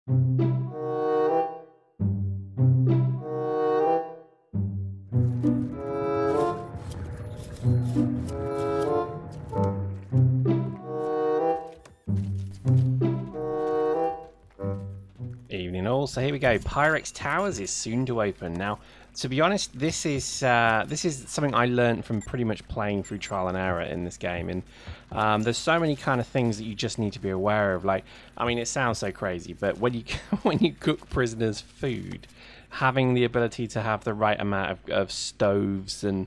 Evening all. So here we go. Pyrex Towers is soon to open. Now, to be honest, this is something I learned from pretty much playing through trial and error in this game. And there's so many kind of things that you just need to be aware of. Like, I mean, it sounds so crazy, but when you when you cook prisoners' food, having the ability to have the right amount of stoves and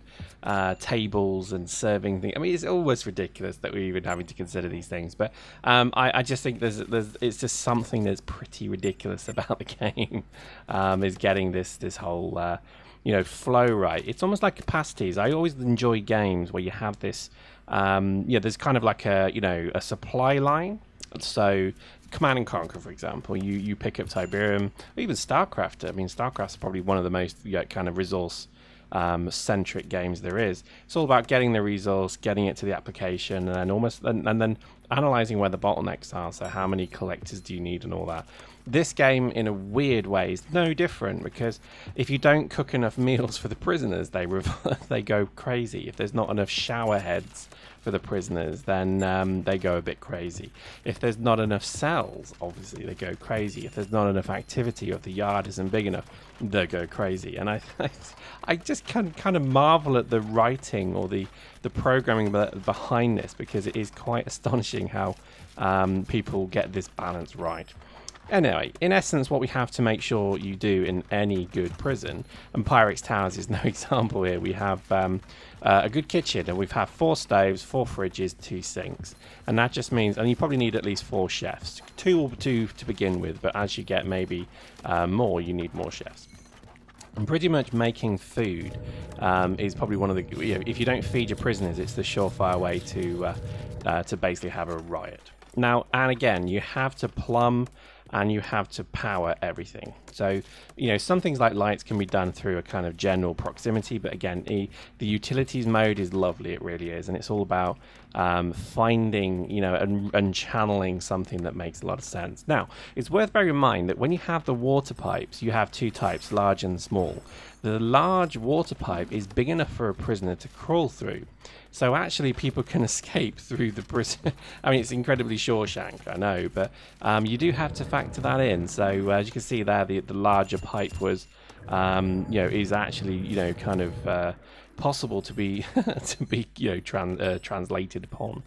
tables and serving things. I mean, it's almost ridiculous that we're even having to consider these things. But I just think it's just something that's pretty ridiculous about the game, is getting this whole flow right. It's almost like capacities. I always enjoy games where you have this there's kind of like a supply line. So Command and Conquer, for example, you pick up Tiberium, or even StarCraft. I mean, StarCraft's probably one of the most kind of resource centric games there is. It's all about getting the resource, getting it to the application, and then analyzing where the bottlenecks are. So how many collectors do you need and all that. This game, in a weird way, is no different, because if you don't cook enough meals for the prisoners, they go crazy. If there's not enough shower heads for the prisoners, then they go a bit crazy. If there's not enough cells, obviously they go crazy. If there's not enough activity, or if the yard isn't big enough, they go crazy. And I just kind of marvel at the writing or the programming behind this, because it is quite astonishing how people get this balance right. Anyway, in essence, what we have to make sure you do in any good prison, and Pyrex Towers is no example here, we have a good kitchen, and we've 4 stoves, 4 fridges, 2 sinks. And that just means, and you probably need at least 4 chefs. 2 to begin with, but as you get maybe more, you need more chefs. And pretty much making food is probably one of the, if you don't feed your prisoners, it's the surefire way to basically have a riot. Now, and again, you have to plumb and you have to power everything. So, some things like lights can be done through a kind of general proximity, but again, the utilities mode is lovely, it really is, and it's all about finding, and channeling something that makes a lot of sense. Now, it's worth bearing in mind that when you have the water pipes, you have 2 types, large and small. The large water pipe is big enough for a prisoner to crawl through. So actually people can escape through the prison. I mean, it's incredibly Shawshank, I know, but you do have to factor that in. So as you can see there, the larger pipe was, is actually, kind of possible to be translated upon.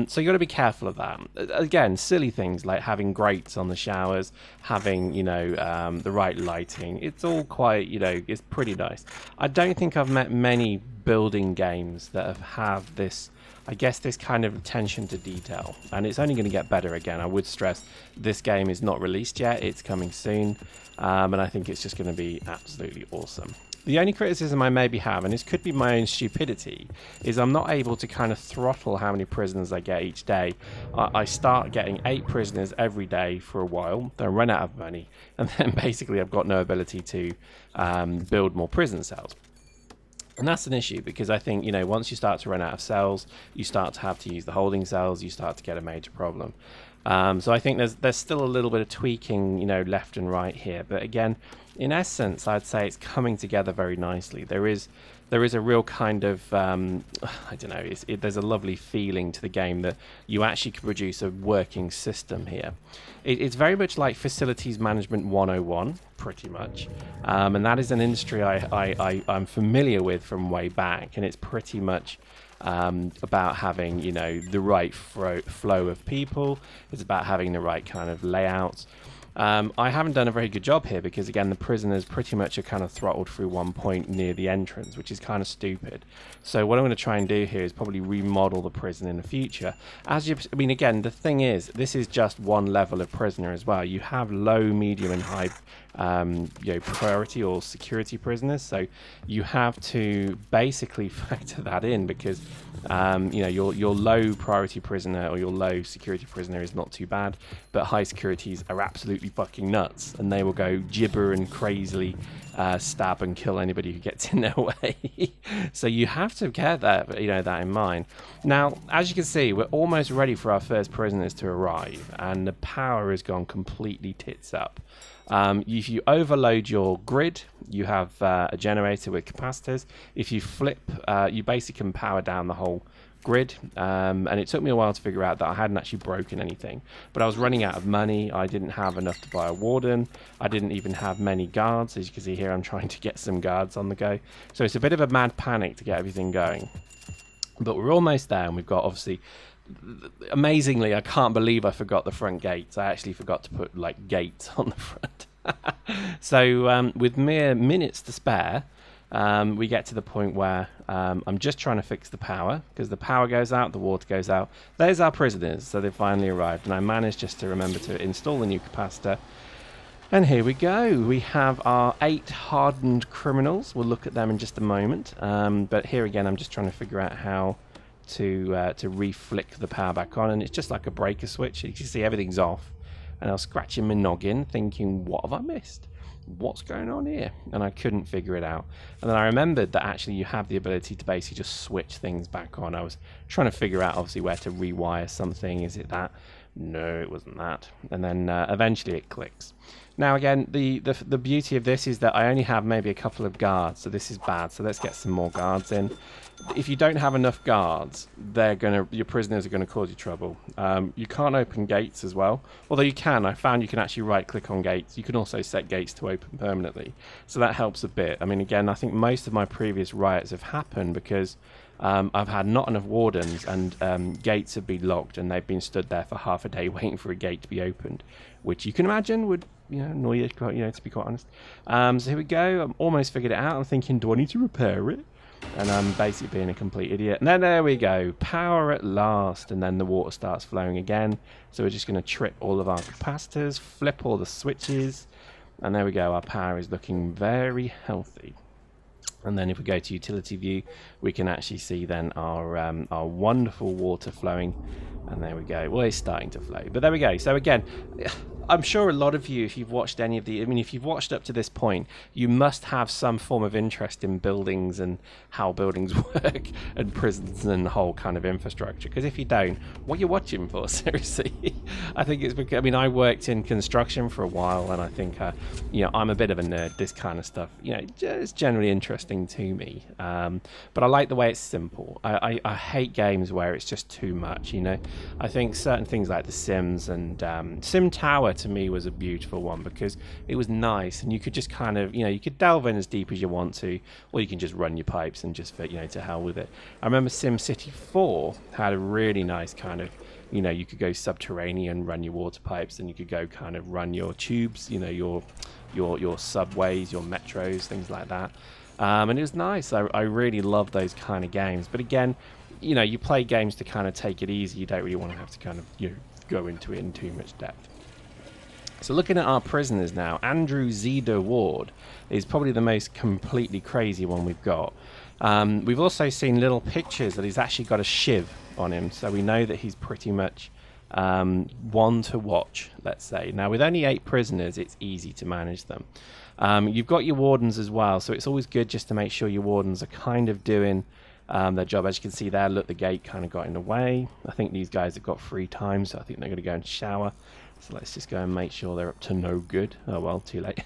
So you got to be careful of that. Again, silly things like having grates on the showers, having the right lighting. It's all quite it's pretty nice. I don't think I've met many building games that have this, I guess, this kind of attention to detail, and it's only going to get better. Again, I would stress this game is not released yet, it's coming soon, and I think it's just going to be absolutely awesome. The only criticism I maybe have, and this could be my own stupidity, is I'm not able to kind of throttle how many prisoners I get each day. I start getting 8 prisoners every day for a while, then run out of money, and then basically I've got no ability to build more prison cells. And that's an issue, because I think, once you start to run out of cells, you start to have to use the holding cells, you start to get a major problem. So I think there's still a little bit of tweaking, left and right here. But again, in essence, I'd say it's coming together very nicely. There is a real kind of, I don't know, there's a lovely feeling to the game that you actually can produce a working system here. It's very much like Facilities Management 101, pretty much. And that is an industry I'm familiar with from way back, and it's pretty much about having, the right flow of people. It's about having the right kind of layouts. I haven't done a very good job here, because again, the prisoners pretty much are kind of throttled through one point near the entrance, which is kind of stupid. So what I'm going to try and do here is probably remodel the prison in the future. Again, the thing is, this is just one level of prisoner as well. You have low, medium, and high priority or security prisoners, so you have to basically factor that in, because your low priority prisoner or your low security prisoner is not too bad, but high securities are absolutely absolutely fucking nuts, and they will go gibber and crazily stab and kill anybody who gets in their way. So you have to bear that, that in mind. Now, as you can see, we're almost ready for our first prisoners to arrive, and the power has gone completely tits up. If you overload your grid, you have a generator with capacitors. If you flip, you basically can power down the whole grid, and it took me a while to figure out that I hadn't actually broken anything, but I was running out of money. I didn't have enough to buy a warden. I didn't even have many guards. As you can see here, I'm trying to get some guards on the go, so it's a bit of a mad panic to get everything going, but we're almost there. And we've got, obviously, amazingly, I can't believe I forgot the front gates. I actually forgot to put like gates on the front. So with mere minutes to spare, we get to the point where I'm just trying to fix the power, because the power goes out, the water goes out. There's our prisoners, so they've finally arrived, and I managed just to remember to install the new capacitor. And here we go. We have our 8 hardened criminals. We'll look at them in just a moment. But here again, I'm just trying to figure out how to re-flick the power back on, and it's just like a breaker switch. You can see everything's off, and I was scratching my noggin thinking, what have I missed? What's going on here? And I couldn't figure it out. And then I remembered that actually you have the ability to basically just switch things back on. I was trying to figure out, obviously, where to rewire something. Is it that? No, it wasn't that. And then eventually it clicks. Now again, the beauty of this is that I only have maybe a couple of guards, so this is bad. So let's get some more guards in. If you don't have enough guards, your prisoners are gonna cause you trouble. You can't open gates as well, although you can. I found you can actually right-click on gates. You can also set gates to open permanently, so that helps a bit. I mean, again, I think most of my previous riots have happened because I've had not enough wardens, and gates have been locked, and they've been stood there for half a day waiting for a gate to be opened, which you can imagine would annoy you, to be quite honest. So here we go. I'm almost figured it out. I'm thinking, do I need to repair it? And I'm basically being a complete idiot. And then there we go, power at last, and then the water starts flowing again. So we're just going to trip all of our capacitors, flip all the switches, and there we go. Our power is looking very healthy. And then if we go to utility view, we can actually see then our wonderful water flowing. And there we go. Well, it's starting to flow. But there we go. So again, I'm sure a lot of you, if you've watched any of the, if you've watched up to this point, you must have some form of interest in buildings and how buildings work and prisons and the whole kind of infrastructure. Because if you don't, what are you watching for? Seriously. I think it's because, I worked in construction for a while, and I think, I'm a bit of a nerd. This kind of stuff, it's generally interesting to me. But I like the way it's simple. I hate games where it's just too much, I think certain things like The Sims and Sim Tower to me was a beautiful one because it was nice, and you could just kind of, you could delve in as deep as you want to, or you can just run your pipes and just, to hell with it. I remember Sim City 4 had a really nice kind of, you could go subterranean, run your water pipes, and you could go kind of run your tubes, your subways, your metros, things like that. And it was nice. I really love those kind of games. But again, you play games to kind of take it easy. You don't really want to have to kind of, go into it in too much depth. So looking at our prisoners now, Andrew Zeder Ward is probably the most completely crazy one we've got. We've also seen little pictures that he's actually got a shiv on him, so we know that he's pretty much one to watch, let's say. Now, with only 8 prisoners, it's easy to manage them. You've got your wardens as well, so it's always good just to make sure your wardens are kind of doing their job. As you can see there, look, the gate kind of got in the way. I think these guys have got free time, so I think they're going to go and shower. So let's just go and make sure they're up to no good. Oh well, too late.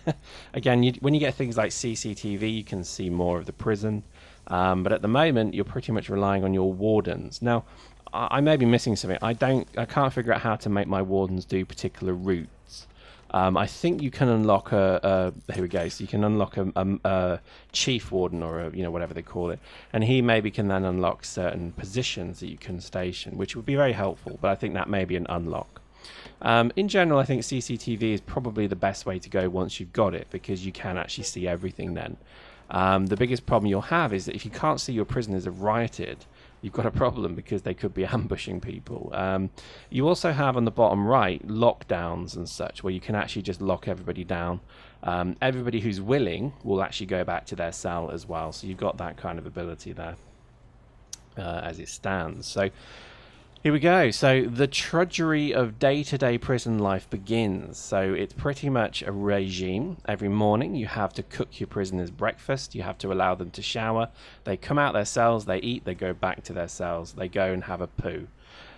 Again, when you get things like CCTV, you can see more of the prison. But at the moment, you're pretty much relying on your wardens. Now, I may be missing something. I can't figure out how to make my wardens do particular routes. I think you can unlock here we go. So you can unlock a chief warden, or whatever they call it, and he maybe can then unlock certain positions that you can station, which would be very helpful. But I think that may be an unlock. In general, I think CCTV is probably the best way to go once you've got it, because you can actually see everything then. The biggest problem you'll have is that if you can't see your prisoners have rioted, you've got a problem, because they could be ambushing people. You also have on the bottom right lockdowns and such, where you can actually just lock everybody down. Everybody who's willing will actually go back to their cell as well, so you've got that kind of ability there as it stands. So Here we go. So the trudgery of day-to-day prison life begins. So it's pretty much a regime. Every morning you have to cook your prisoners breakfast. You have to allow them to shower. They come out their cells, they eat, they go back to their cells. They go and have a poo.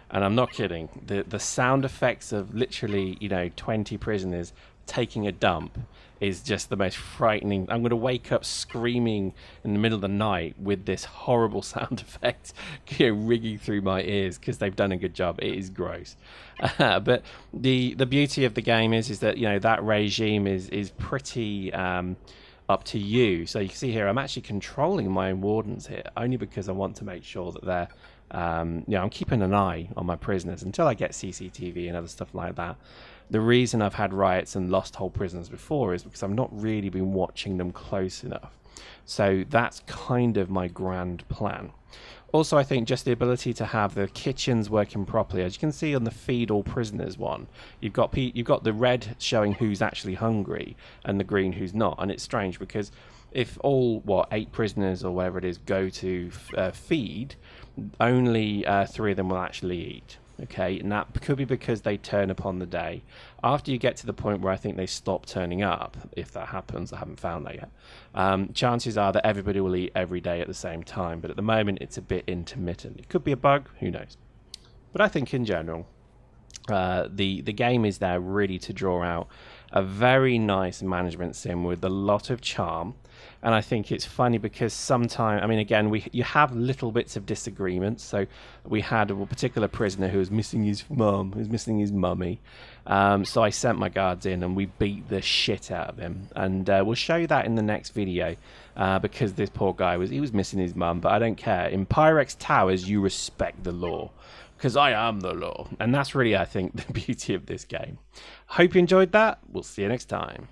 And I'm not kidding. The sound effects of literally, 20 prisoners taking a dump is just the most frightening. I'm going to wake up screaming in the middle of the night with this horrible sound effect ringing through my ears because they've done a good job. It is gross. But the beauty of the game is that, that regime is pretty up to you. So you can see here, I'm actually controlling my own wardens here only because I want to make sure that they're I'm keeping an eye on my prisoners until I get CCTV and other stuff like that. The reason I've had riots and lost whole prisons before is because I've not really been watching them close enough. So that's kind of my grand plan. Also, I think just the ability to have the kitchens working properly. As you can see on the feed all prisoners one, you've got the red showing who's actually hungry and the green who's not. And it's strange because if all 8 prisoners or whatever it is go to feed, only 3 of them will actually eat. Okay, and that could be because they turn up on the day. After you get to the point where I think they stop turning up, if that happens, I haven't found that yet, chances are that everybody will eat every day at the same time. But at the moment, it's a bit intermittent. It could be a bug, who knows? But I think in general, the game is there really to draw out a very nice management sim with a lot of charm. And I think it's funny because sometimes, I mean, again, you have little bits of disagreements. So we had a particular prisoner who was missing his mum, who was missing his mummy. So I sent my guards in and we beat the shit out of him. And we'll show you that in the next video because this poor guy was missing his mum. But I don't care. In Pyrex Towers, you respect the law because I am the law. And that's really, I think, the beauty of this game. Hope you enjoyed that. We'll see you next time.